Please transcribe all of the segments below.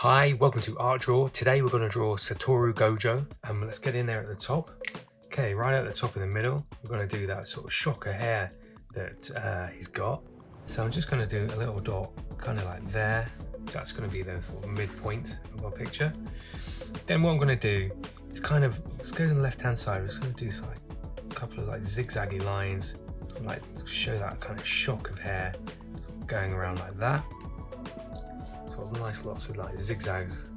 Hi, welcome to Art Draw. Today we're going to draw Satoru Gojo. Let's get in there at the top. Okay, right at the top in the middle, we're going to do that sort of shocker hair that he's got. So I'm just going to do a little dot kind of like there. That's going to be the sort of midpoint of our picture. Then what I'm going to do is let's go to the left hand side. We're just going to do like a couple of like zigzaggy lines, like show that kind of shock of hair going around like that. Sort of nice lots of like zigzags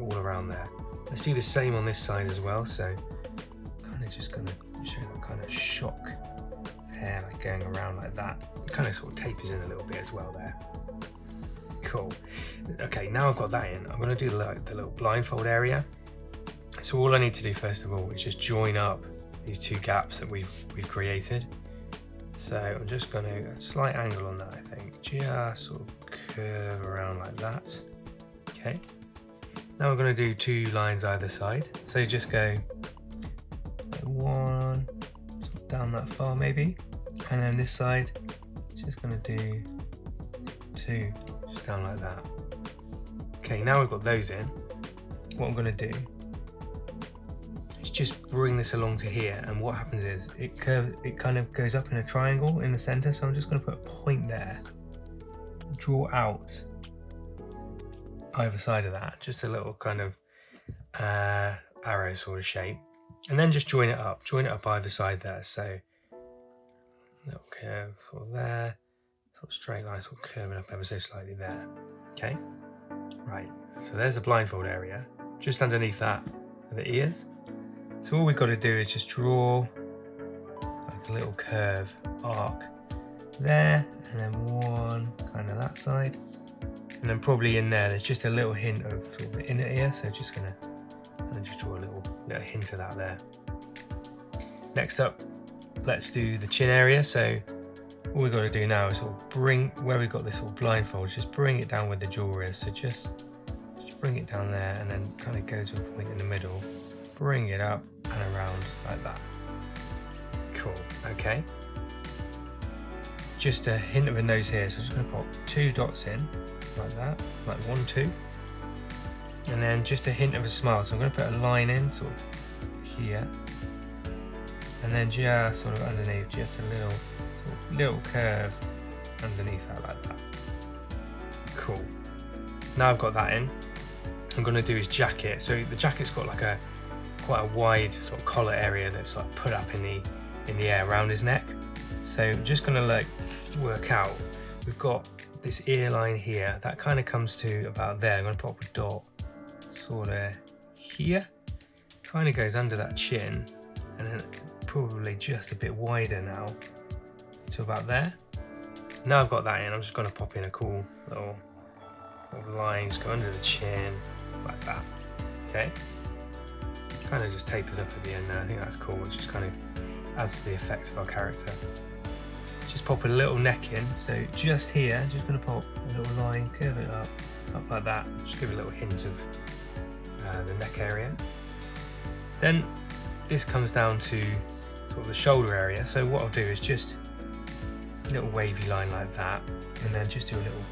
all around there. Let's do the same on this side as well. So kind of just going to show that kind of shock hair like going around like that. It kind of sort of tapers in a little bit as well there. Cool. Okay, now I've got that in, I'm going to do the little blindfold area. So all I need to do first of all is just join up these two gaps that we've created. So I'm just going to a slight angle on that, I think, just sort of curve around like that. Okay. Now we're going to do two lines either side. So just go one, sort of down that far maybe, and then this side, just going to do two, just down like that. Okay, now we've got those in. What I'm going to do is just bring this along to here, and what happens is it kind of goes up in a triangle in the center. So I'm just going to put a point there, draw out either side of that, just a little kind of arrow sort of shape, and then just join it up either side there. So little curve sort of there, sort of straight line sort of curving up ever so slightly there. Okay, right, so there's the blindfold area. Just underneath that are the ears. So all we've got to do is just draw like a little curve arc there, and then one kind of that side, and then probably in there's just a little hint of sort of the inner ear. So just gonna just draw a little hint of that there. Next up, let's do the chin area. So all we've got to do now is sort of bring where we've got this sort of blindfold, just bring it down where the jaw is. So just bring it down there, and then kind of go to a point in the middle, bring it up and around like that. Cool. Okay, just a hint of a nose here, so I'm just going to pop two dots in like that, like 1, 2, and then just a hint of a smile. So I'm going to put a line in sort of here, and then just sort of underneath, just a little curve underneath that like that. Cool. Now I've got that in, I'm going to do is jacket. So the jacket's got like quite a wide sort of collar area that's like put up in the air around his neck. So I'm just going to like work out, we've got this ear line here that kind of comes to about there. I'm going to pop a dot sort of here, kind of goes under that chin, and then probably just a bit wider now to about there. Now I've got that in, I'm just going to pop in a cool little lines, go under the chin like that. Okay, kind of just tapers up at the end there. I think that's cool. It just kind of adds to the effect of our character. Just pop a little neck in. So just here, just going to pop a little line, curve it up like that. Just give a little hint of the neck area. Then this comes down to sort of the shoulder area. So what I'll do is just a little wavy line like that, and then just do a little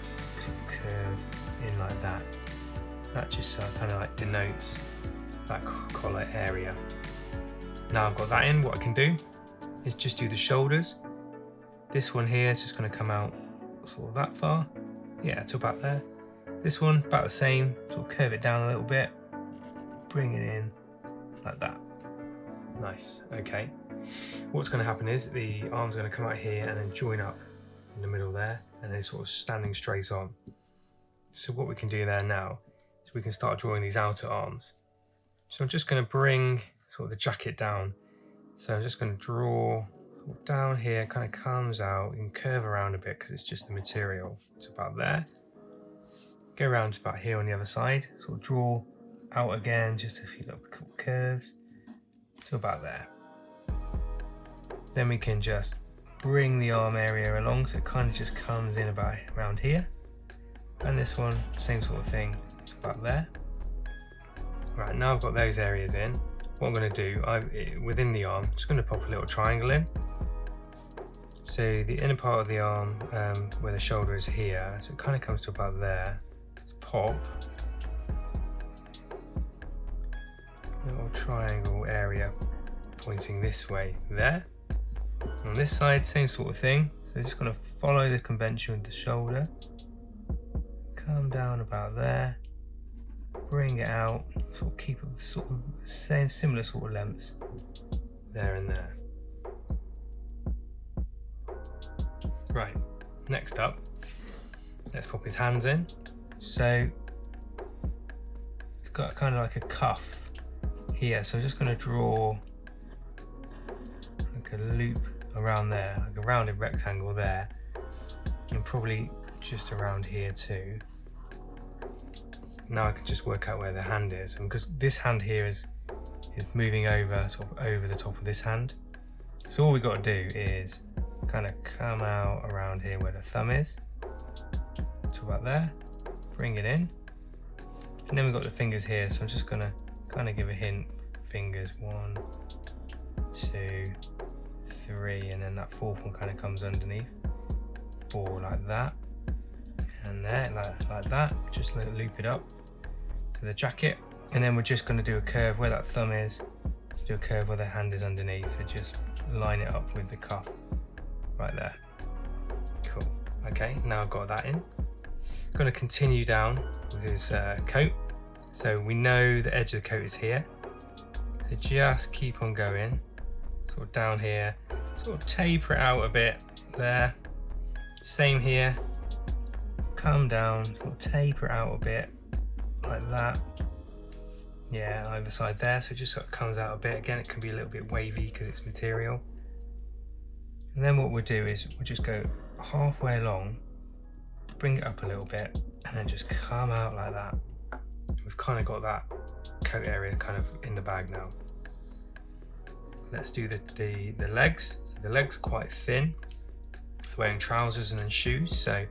curve in like that. That just kind of like denotes that collar area. Now I've got that in, what I can do is just do the shoulders. This one here is just going to come out sort of that far, yeah, to about there. This one about the same, sort of curve it down a little bit, bring it in like that. Nice. Okay, what's going to happen is the arm's going to come out here and then join up in the middle there, and then sort of standing straight on. So what we can do there now is we can start drawing these outer arms. So I'm just going to bring sort of the jacket down. So I'm just going to draw down here, kind of comes out, and curve around a bit because it's just the material. It's about there. Go around to about here on the other side. Sort of draw out again, just a few little curves to about there. Then we can just bring the arm area along, so it kind of just comes in about around here. And this one, same sort of thing, it's about there. Right, now I've got those areas in. What I'm going to do, within the arm, I'm just going to pop a little triangle in. So the inner part of the arm, where the shoulder is here, so it kind of comes to about there. Let's pop triangle area pointing this way there. On this side, same sort of thing. So just going to follow the convention with the shoulder. Come down about there. Bring it out. Sort of keep it sort of same, similar sort of lengths there and there. Right. Next up, let's pop his hands in. So it's got kind of like a cuff here. So I'm just going to draw like a loop around there, like a rounded rectangle there, and probably just around here too. Now I can just work out where the hand is, and because this hand here is moving over, sort of over the top of this hand. So all we got to do is kind of come out around here where the thumb is, to about there, bring it in, and then we've got the fingers here. So I'm just gonna kind of give a hint. Fingers 1, 2, 3, and then that fourth one kind of comes underneath. 4 like that, and there like that. Just loop it up to the jacket, and then we're just going to do a curve where that thumb is. Do a curve where the hand is underneath. So just line it up with the cuff right there. Cool. Okay, now I've got that in. Going to continue down with his coat. So we know the edge of the coat is here. So just keep on going, sort of down here, sort of taper it out a bit there. Same here, come down, sort of taper it out a bit like that. Yeah, either side there, so it just sort of comes out a bit. Again, it can be a little bit wavy because it's material. And then what we'll do is we'll just go halfway along, bring it up a little bit, and then just come out like that. We've kind of got that coat area kind of in the bag now. Let's do the legs. So the legs are quite thin, wearing trousers and then shoes. So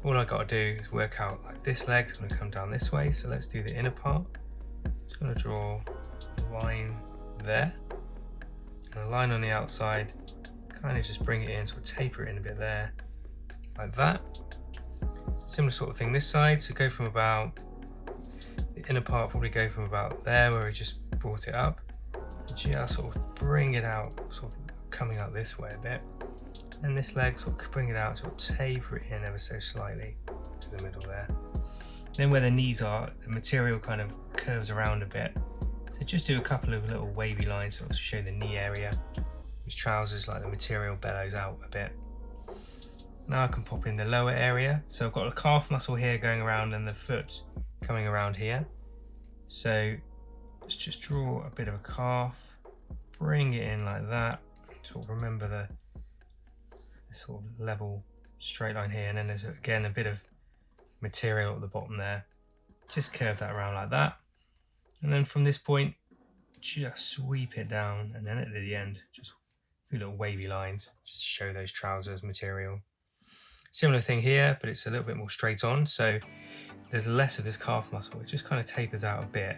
all I got to do is work out like this leg's going to come down this way. So let's do the inner part. Just going to draw a line there and a line on the outside. Kind of just bring it in, sort of taper it in a bit there, like that. Similar sort of thing this side. So go from about the inner part, probably go from about there where we just brought it up, and just sort of bring it out, sort of coming out this way a bit, and this leg sort of bring it out, sort of taper it in ever so slightly to the middle there. Then where the knees are, the material kind of curves around a bit, so just do a couple of little wavy lines sort of to show the knee area. His trousers, like the material bellows out a bit. Now I can pop in the lower area. So I've got a calf muscle here going around and the foot coming around here. So let's just draw a bit of a calf, bring it in like that. Sort of remember the sort of level straight line here, and then there's again a bit of material at the bottom there. Just curve that around like that. And then from this point, just sweep it down, and then at the end, just do little wavy lines, just to show those trousers material. Similar thing here, but it's a little bit more straight on, so there's less of this calf muscle. It just kind of tapers out a bit.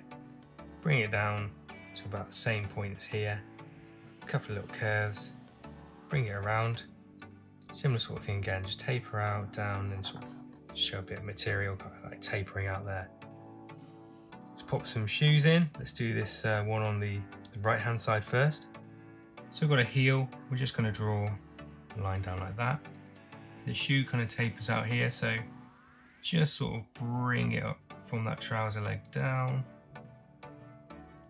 Bring it down to about the same point as here. A couple of little curves. Bring it around. Similar sort of thing again, just taper out, down, and sort of show a bit of material, kind of like tapering out there. Let's pop some shoes in. Let's do this one on the right hand side first. So we've got a heel. We're just going to draw a line down like that. The shoe kind of tapers out here, so just sort of bring it up from that trouser leg down.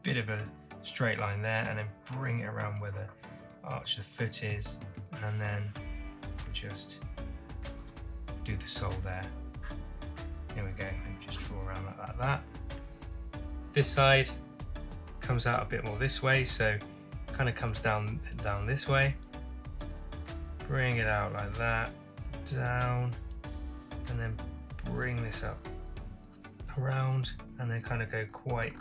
Bit of a straight line there, and then bring it around where the arch of the foot is, and then just do the sole there. Here we go, and just draw around like that. This side comes out a bit more this way, so kind of comes down this way. Bring it out like that, down, and then bring this up around, and then kind of go quite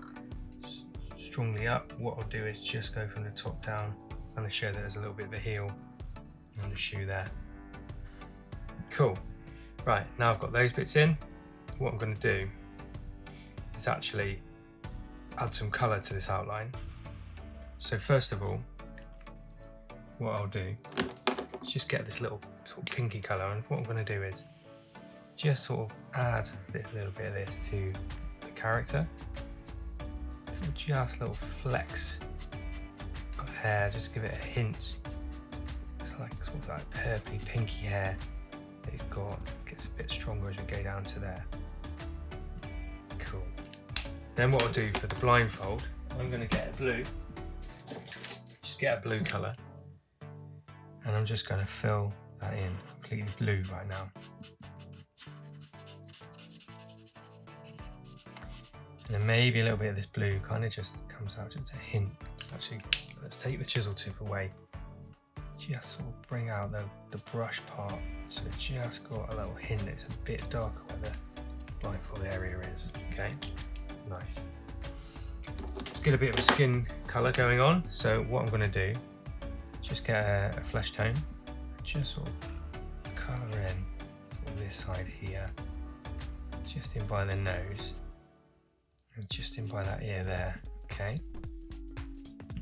strongly up. What I'll do is just go from the top down, and show that there's a little bit of a heel on the shoe there. Cool. Right, now I've got those bits in. What I'm going to do is actually add some colour to this outline. So first of all, what I'll do is just get this little sort of pinky colour, and what I'm going to do is just sort of add a little bit of this to the character. just little flecks of hair, just give it a hint. It's like sort of that purpley pinky hair that he's got. It gets a bit stronger as we go down to there. Cool. Then what I'll do for the blindfold, I'm going to get a blue. Just get a blue colour. And I'm just going to fill that in completely blue right now. And then maybe a little bit of this blue kind of just comes out, just a hint. Actually, let's take the chisel tip away. Just sort of bring out the brush part, so it just got a little hint. It's a bit darker where the blindfold area is. Okay, nice. Let's get a bit of a skin colour going on. So what I'm going to do, just get a flesh tone, just sort of colour in on this side here, just in by the nose, and just in by that ear there. Okay,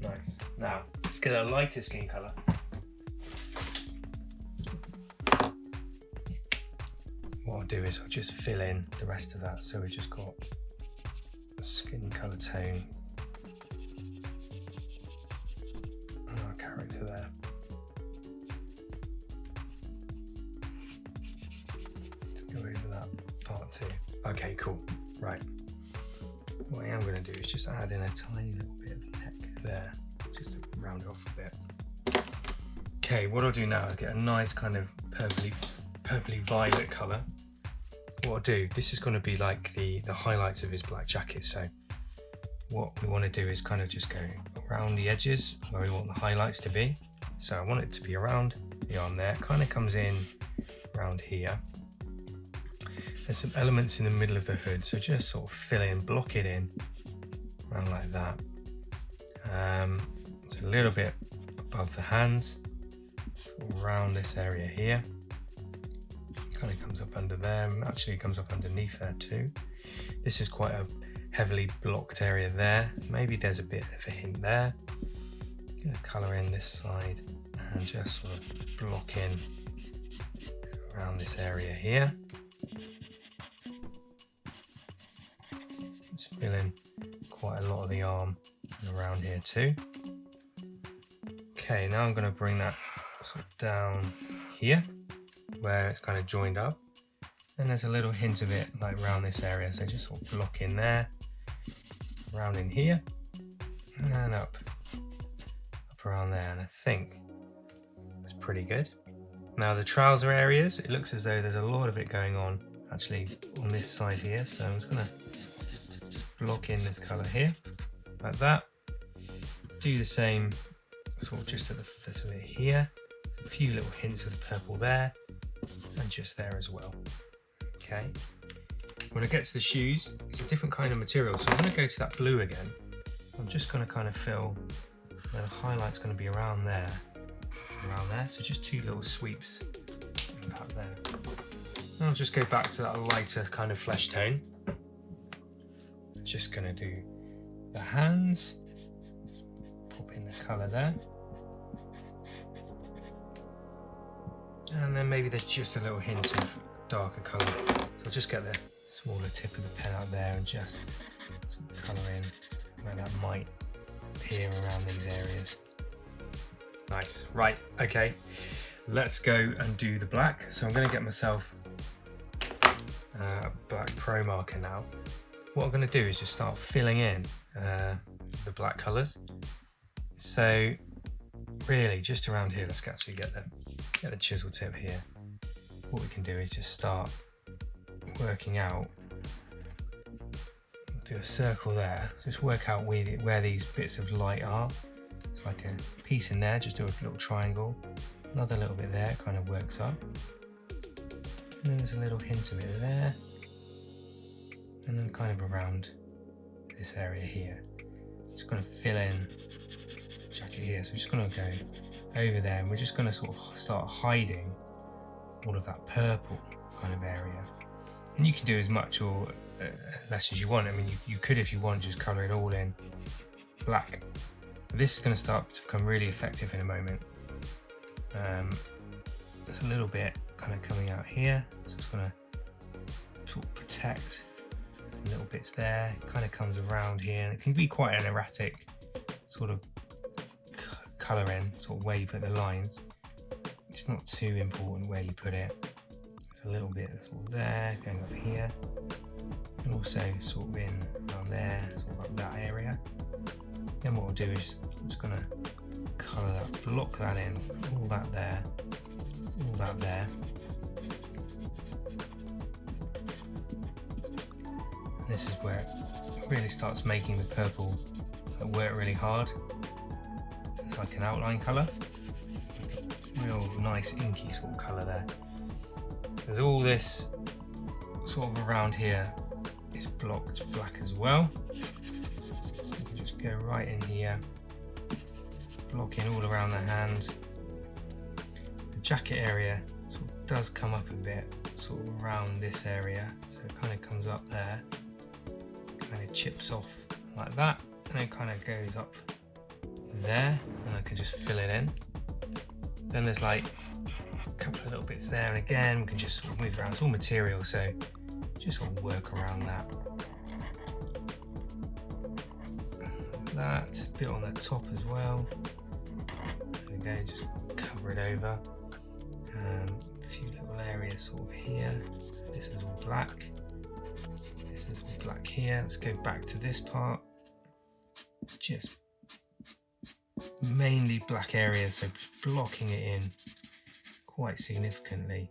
nice. Now let's get a lighter skin colour. What I'll do is I'll just fill in the rest of that, so we've just got a skin colour tone and our character there. Let's go over that part too. Okay, cool. Right. What I am going to do is just add in a tiny little bit of neck there, just to round it off a bit. Okay, what I'll do now is get a nice kind of purpley violet colour. What I'll do, this is going to be like the highlights of his black jacket, so what we want to do is kind of just go around the edges where we want the highlights to be. So I want it to be around the arm there, kind of comes in around here. There's some elements in the middle of the hood, so just sort of fill in, block it in around like that. It's a little bit above the hands, sort of around this area here. Kind of comes up under there, actually comes up underneath there too. This is quite a heavily blocked area there. Maybe there's a bit of a hint there. I'm going to colour in this side and just sort of block in around this area here. Just fill in quite a lot of the arm and around here too. Okay, now I'm going to bring that sort of down here, where it's kind of joined up, and there's a little hint of it like around this area, so just sort of block in there, around in here, and up around there, and I think it's pretty good. Now the trouser areas, it looks as though there's a lot of it going on actually on this side here, so I'm just going to block in this colour here, like that. Do the same sort of just at the foot of it here, a few little hints of the purple there, and just there as well. Okay, when I get to the shoes, it's a different kind of material, so I'm going to go to that blue again. I'm just going to kind of fill where the highlight's going to be around there, so just two little sweeps about there. And I'll just go back to that lighter kind of flesh tone. Just going to do the hands, pop in the colour there. And then maybe there's just a little hint of darker colour. So I'll just get the smaller tip of the pen out there and just sort of colour in where that might appear around these areas. Nice. Right, okay. Let's go and do the black. So I'm going to get myself a black pro marker now. What I'm going to do is just start filling in the black colours. So really just around here, let's actually get the chisel tip here. What we can do is just start working out. Do a circle there. Just work out where these bits of light are. It's like a piece in there, just do a little triangle. Another little bit there, kind of works up. And then there's a little hint of it there. And then kind of around this area here. Just going to fill in jacket here. So we're just going to go over there and we're just going to sort of start hiding all of that purple kind of area. And you can do as much or less as you want. I mean, you could, if you want, just colour it all in black. This is going to start to become really effective in a moment. There's a little bit kind of coming out here, so it's going to sort of protect little bits there, kind of comes around here, and it can be quite an erratic sort of colouring, sort of where you put the lines. It's not too important where you put it. It's a little bit sort of there, going up here, and also sort of in around there, sort of up that area. Then what I'll do is I'm just going to colour that, block that in, all that there, all that there. And this is where it really starts making the purple work really hard. It's like an outline colour, real nice inky sort of colour there. There's all this sort of around here is blocked black as well. You can just go right in here, blocking all around the hand. The jacket area sort of does come up a bit, sort of around this area, so it kind of comes up there, kind of chips off like that, and it kind of goes up there, and I can just fill it in. Then there's like a couple of little bits there, and again we can just sort of move around. It's all material, so just sort of work around that. That bit on the top as well. There we go, just cover it over. A few little areas sort of here. This is all black. This is all black here. Let's go back to this part. Just mainly black areas, so blocking it in quite significantly.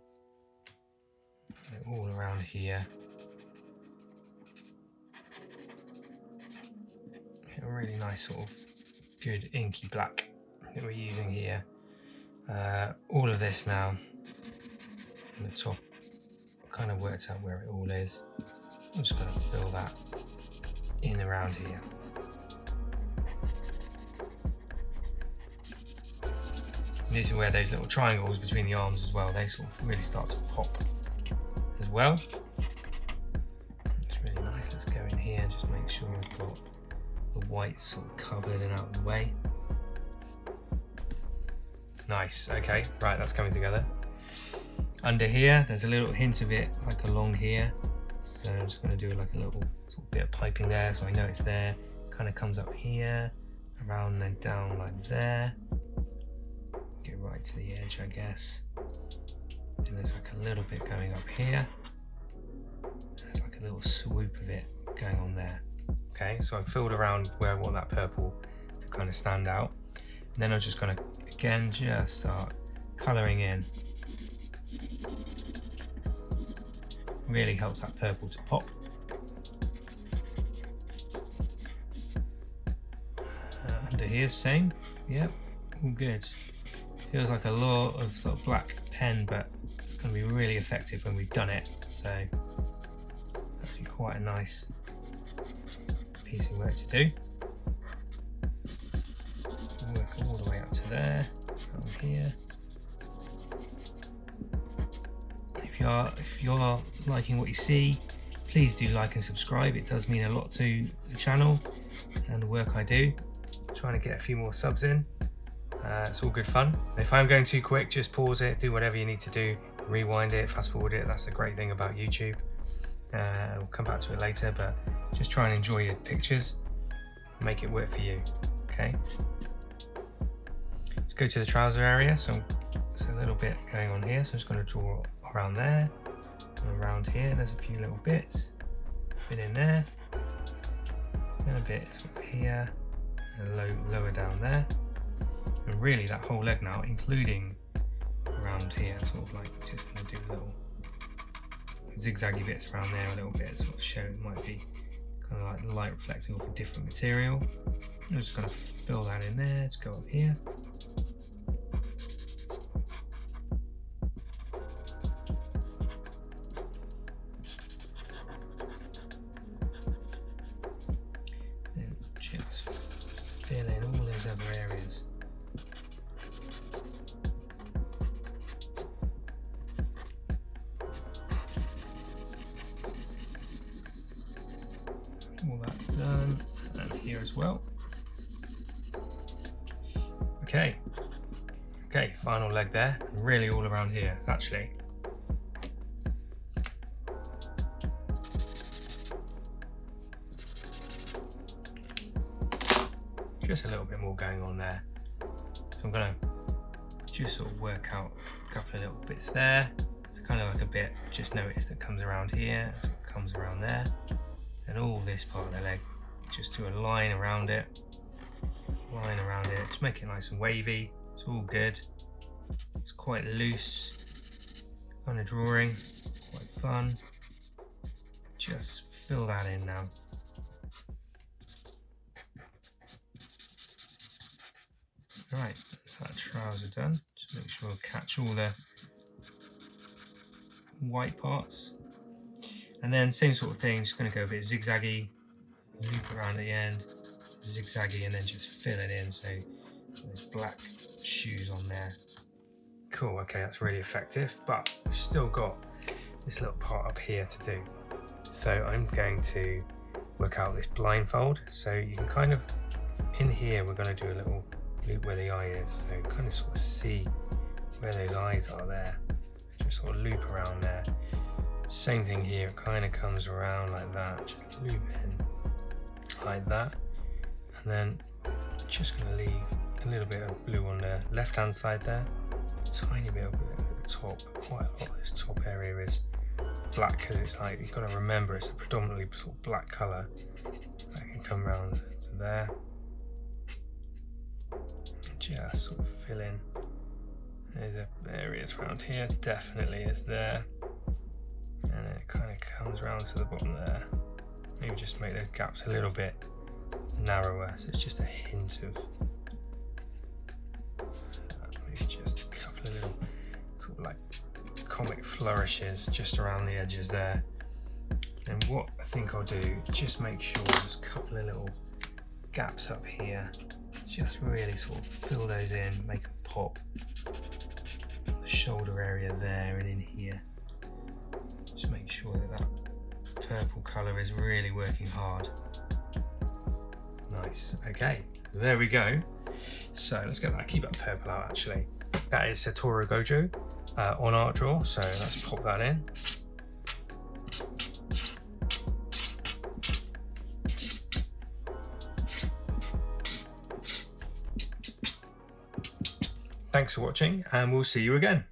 So all around here. A really nice sort of good inky black that we're using here. All of this now on the top kind of works out where it all is. I'm just going to fill that in around here. And this is where those little triangles between the arms as well, they sort of really start to pop as well. It's really nice. Let's go in here and just make sure we've got the white sort of covered and out of the way. Nice, okay, right, that's coming together. Under here, there's a little hint of it like along here. So I'm just going to do like a little sort of bit of piping there so I know it's there. Kind of comes up here, around and then down like there. Get right to the edge, I guess. And there's like a little bit going up here. There's like a little swoop of it going on there. Okay, so I've filled around where I want that purple to kind of stand out. And then I'm just going to, again, just start colouring in. Really helps that purple to pop. Under here, same. Yep, all good. Feels like a lot of sort of black pen, but it's going to be really effective when we've done it. So, actually quite a nice piece of work to do. Work all the way up to there, from here. If you're liking what you see, please do like and subscribe. It does mean a lot to the channel and the work I do. I'm trying to get a few more subs in. It's all good fun. If I'm going too quick, just pause it, do whatever you need to do, rewind it, fast forward it. That's the great thing about YouTube. We'll come back to it later, but just try and enjoy your pictures, make it work for you. Okay. Let's go to the trouser area. So there's a little bit going on here, so I'm just going to draw around there and around here. There's a few little bits, a bit in there, and a bit sort of here, and lower down there, and really that whole leg now, including around here, sort of like just going to do little zigzaggy bits around there a little bit, sort of show it might be kind of like light reflecting off a different material. I'm just going to fill that in there. Let's go up here. And just fill in all those other areas. All that's done, and here as well. Okay, final leg there, really all around here actually. just a little bit more going on there. So I'm gonna just sort of work out a couple of little bits there. It's kind of like a bit, just notice that comes around here, comes around there, and all this part of the leg, just do a line around it, just make it nice and wavy. It's all good. It's quite loose kind of drawing, quite fun. Just fill that in now. Right, that trouser done. Just make sure I catch all the white parts. And then same sort of thing, just going to go a bit zigzaggy, loop around at the end, zigzaggy, and then just fill it in. So there's black shoes on there. Cool, okay, that's really effective, but we've still got this little part up here to do. So I'm going to work out this blindfold. So you can kind of, in here, we're going to do a little loop where the eye is. So kind of sort of see where those eyes are there. Just sort of loop around there. Same thing here, it kind of comes around like that. Just loop in like that. And then just going to leave a little bit of blue on the left hand side there. Tiny bit of it at the top, but quite a lot of this top area is black because it's like, you've got to remember it's a predominantly sort of black colour. That can come around to there. And just sort of fill in. There's areas around here, definitely is there. And then it kind of comes around to the bottom there. Maybe just make those gaps a little bit narrower, so it's just a hint of maybe just a couple of little sort of like comic flourishes just around the edges there. And what I think I'll do, just make sure there's a couple of little gaps up here, just really sort of fill those in, make them pop. The shoulder area there and in here. Just make sure that that purple colour is really working hard. Nice, okay, there we go. So let's get that, keep that purple out actually. That is Satoru Gojo on Art Draw, so let's pop that in. Thanks for watching, and we'll see you again.